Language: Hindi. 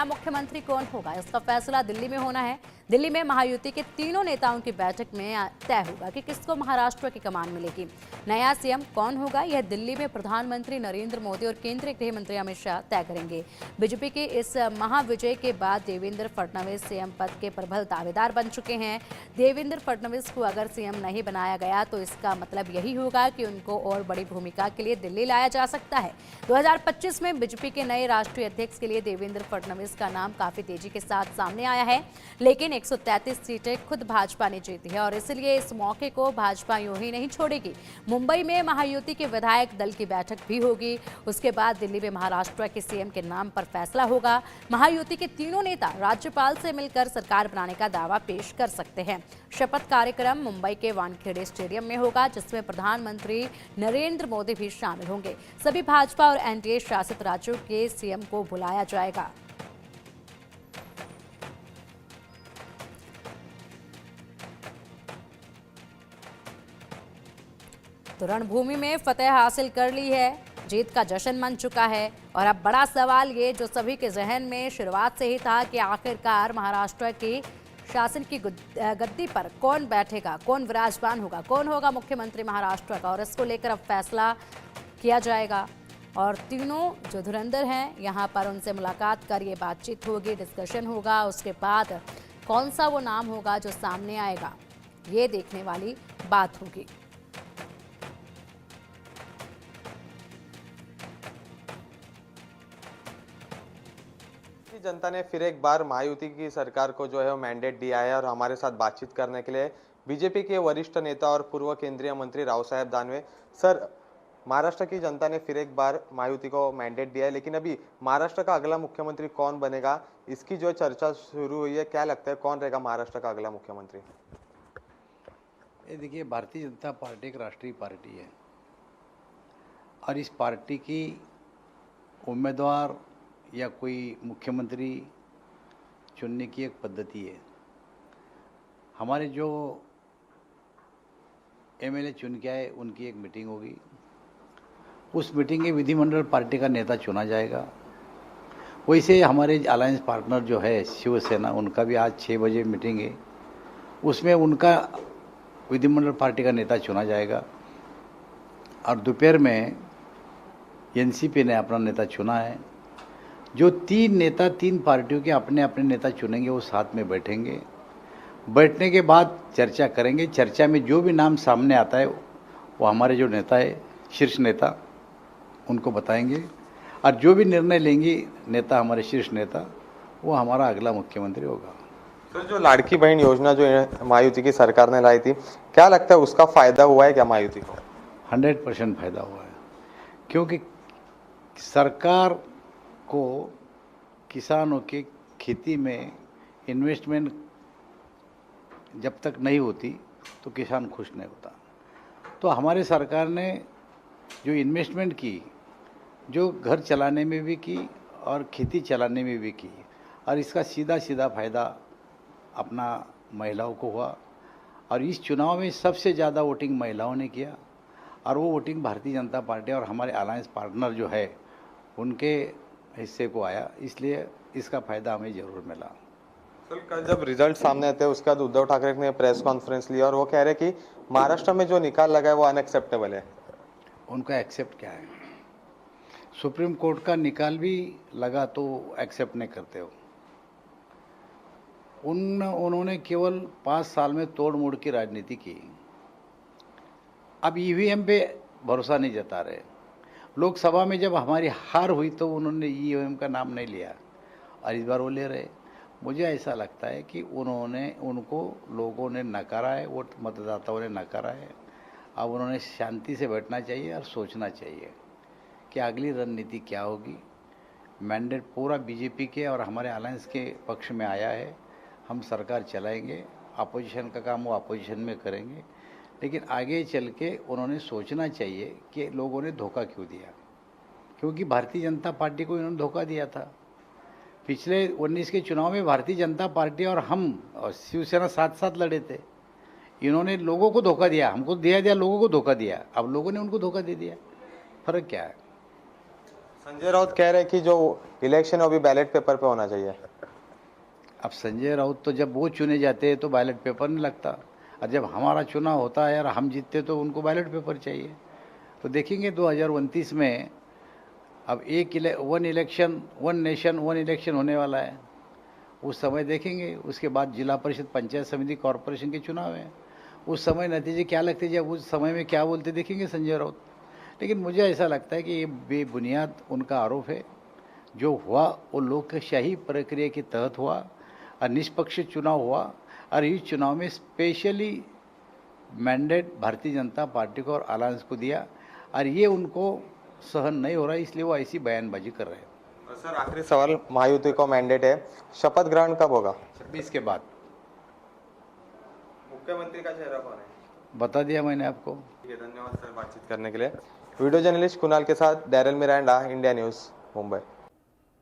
मुख्यमंत्री कौन होगा, इसका फैसला दिल्ली में होना है। दिल्ली में महायुति के तीनों नेताओं की बैठक में तय होगा कि किसको महाराष्ट्र की कमान मिलेगी। नया सीएम कौन होगा, यह दिल्ली में प्रधानमंत्री नरेंद्र मोदी और केंद्रीय गृह मंत्री अमित शाह तय करेंगे। बीजेपी के इस महाविजय के बाद देवेंद्र फडणवीस सीएम पद के प्रबल दावेदार बन चुके हैं। देवेंद्र फडणवीस को अगर सीएम नहीं बनाया गया तो इसका मतलब यही होगा कि उनको और बड़ी भूमिका के लिए दिल्ली लाया जा सकता है। 2025 में बीजेपी के नए राष्ट्रीय अध्यक्ष के लिए देवेंद्र फडणवीस का नाम काफी तेजी के साथ सामने आया है, लेकिन 133 सीटें खुद भाजपा ने जीती है और इसलिए इस मौके को भाजपा यूं ही नहीं छोड़ेगी। मुंबई में महायुति के विधायक दल की बैठक भी होगी। उसके बाद दिल्ली में महाराष्ट्र के सीएम के नाम पर फैसला होगा। महायुति के तीनों नेता राज्यपाल से मिलकर सरकार बनाने का दावा पेश कर सकते हैं। शपथ कार्यक्रम मुंबई के वानखेड़े स्टेडियम में होगा, जिसमें प्रधानमंत्री नरेंद्र मोदी भी शामिल होंगे। सभी भाजपा और एनडीए शासित राज्यों के सीएम को बुलाया जाएगा। तो रणभूमि में फतेह हासिल कर ली है, जीत का जश्न मन चुका है और अब बड़ा सवाल ये जो सभी के जहन में शुरुआत से ही था कि आखिरकार महाराष्ट्र की शासन की गद्दी पर कौन बैठेगा, कौन विराजमान होगा, कौन होगा मुख्यमंत्री महाराष्ट्र का, और इसको लेकर अब फैसला किया जाएगा। और तीनों जो धुरंधर हैं यहाँ पर उनसे मुलाकात कर ये बातचीत होगी, डिस्कशन होगा। उसके बाद कौन सा वो नाम होगा जो सामने आएगा, ये देखने वाली बात होगी। जनता ने फिर एक बार महायुति की सरकार को जो है वो मैंडेट दिया है और हमारे साथ बातचीत करने के लिए बीजेपी के वरिष्ठ नेता और पूर्व केंद्रीय मंत्री राव साहेब दानवे। सर, महाराष्ट्र की जनता ने फिर एक बार महायुति को मैंडेट दिया है, लेकिन अभी महाराष्ट्र का अगला मुख्यमंत्री कौन बनेगा, इसकी जो चर्चा शुरू हुई है, क्या लगता है कौन रहेगा महाराष्ट्र का अगला मुख्यमंत्री? ये देखिए, भारतीय जनता पार्टी एक राष्ट्रीय पार्टी है और इस पार्टी की उम्मीदवार या कोई मुख्यमंत्री चुनने की एक पद्धति है। हमारे जो एमएलए चुन के आए उनकी एक मीटिंग होगी, उस मीटिंग में विधिमंडल पार्टी का नेता चुना जाएगा। वैसे हमारे अलायंस पार्टनर जो है शिवसेना, उनका भी आज 6 बजे मीटिंग है, उसमें उनका विधिमंडल पार्टी का नेता चुना जाएगा। और दोपहर में एनसीपी ने अपना नेता चुना है। जो 3 नेता 3 पार्टियों के अपने अपने नेता चुनेंगे, वो साथ में बैठेंगे। बैठने के बाद चर्चा करेंगे। चर्चा में जो भी नाम सामने आता है वो हमारे जो नेता है, शीर्ष नेता, उनको बताएंगे और जो भी निर्णय लेंगे नेता, हमारे शीर्ष नेता, वो हमारा अगला मुख्यमंत्री होगा। तो जो लाड़की बहन योजना जो महायुति की सरकार ने लाई थी, क्या लगता है उसका फायदा हुआ है क्या महायुति को? 100% फायदा हुआ है, क्योंकि सरकार को किसानों के खेती में इन्वेस्टमेंट जब तक नहीं होती तो किसान खुश नहीं होता। तो हमारे सरकार ने जो इन्वेस्टमेंट की, जो घर चलाने में भी की और खेती चलाने में भी की, और इसका सीधा सीधा फायदा अपना महिलाओं को हुआ। और इस चुनाव में सबसे ज़्यादा वोटिंग महिलाओं ने किया और वो वोटिंग भारतीय जनता पार्टी और हमारे अलायंस पार्टनर जो है उनके हिस्से को आया, इसलिए इसका फायदा हमें जरूर मिला। सर, कल जब रिजल्ट सामने आते हैं उसके बाद उद्धव ठाकरे ने प्रेस कॉन्फ्रेंस ली और वो कह रहे कि महाराष्ट्र में जो निकाल लगा है वो अनएक्सेप्टेबल है। उनका एक्सेप्ट क्या है? सुप्रीम कोर्ट का निकाल भी लगा तो एक्सेप्ट नहीं करते हो। उन्होंने केवल 5 साल में तोड़ मोड़ की राजनीति की। अब ईवीएम पे भरोसा नहीं जता रहे। लोकसभा में जब हमारी हार हुई तो उन्होंने ईवीएम का नाम नहीं लिया और इस बार वो ले रहे। मुझे ऐसा लगता है कि उनको लोगों ने नकारा है, वोट मतदाताओं ने नकारा है। अब उन्होंने शांति से बैठना चाहिए और सोचना चाहिए कि अगली रणनीति क्या होगी। मैंडेट पूरा बीजेपी के और हमारे अलायंस के पक्ष में आया है। हम सरकार चलाएंगे, अपोजिशन का काम वो अपोजिशन में करेंगे, लेकिन आगे चल के उन्होंने सोचना चाहिए कि लोगों ने धोखा क्यों दिया, क्योंकि भारतीय जनता पार्टी को इन्होंने धोखा दिया था। पिछले 19 के चुनाव में भारतीय जनता पार्टी और हम और शिवसेना साथ साथ लड़े थे। इन्होंने लोगों को धोखा दिया, हमको दिया लोगों को धोखा दिया। अब लोगों ने उनको धोखा दे दिया। फर्क क्या है? संजय राउत कह रहे हैं कि जो इलेक्शन है अभी बैलेट पेपर पे होना चाहिए। अब संजय राउत तो जब वो चुने जाते हैं तो बैलेट पेपर नहीं लगता, और जब हमारा चुनाव होता है और हम जीतते तो उनको बैलेट पेपर चाहिए। तो देखेंगे 2029 में अब one election one nation one election होने वाला है, उस समय देखेंगे। उसके बाद जिला परिषद, पंचायत समिति, कॉरपोरेशन के चुनाव हैं, उस समय नतीजे क्या लगते, जब उस समय में क्या बोलते देखेंगे संजय राउत। लेकिन मुझे ऐसा लगता है कि ये बेबुनियाद उनका आरोप है। जो हुआ वो लोकशाही प्रक्रिया के तहत हुआ और निष्पक्ष चुनाव हुआ, और इस चुनाव में specially mandate Bharatiya Janata party को और अलायंस को दिया, और ये उनको सहन नहीं हो रहा है, इसलिए वो ऐसी बयानबाजी कर रहे हैं। और सर आखिरी सवाल, महायुति को मैंडेट है, शपथ ग्रहण कब होगा? 26 के बाद। मुख्यमंत्री का चेहरा कौन है? बता दिया मैंने आपको। ठीक है, धन्यवाद सर बातचीत करने के लिए। वीडियो जर्नलिस्ट कुणाल के साथ Daryl Miranda, India news, Mumbai.